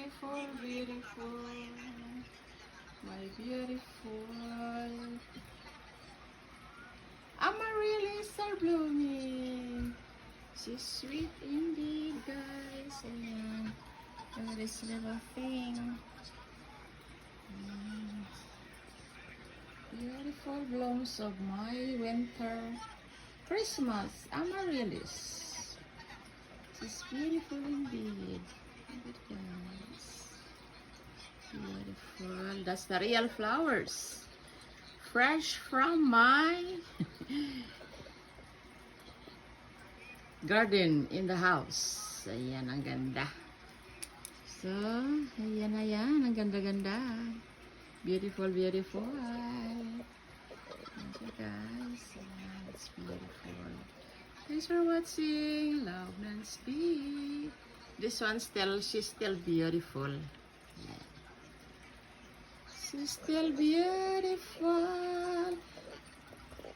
beautiful, beautiful. My beautiful. Amaryllis are blooming. She's sweet indeed, guys. Ayan. Look at this little thing. Beautiful blooms of my winter Christmas amaryllis. She's beautiful indeed. Look at guys. Beautiful. That's the real flowers. Fresh from my garden in the house. Ayan, ang ganda. So, ayan, ayan. Ang ganda-ganda. Beautiful, beautiful. Thank you, guys. Ayan, it's beautiful. Thanks for watching. Love Nancy. This one she's still beautiful. Yeah. She's still beautiful.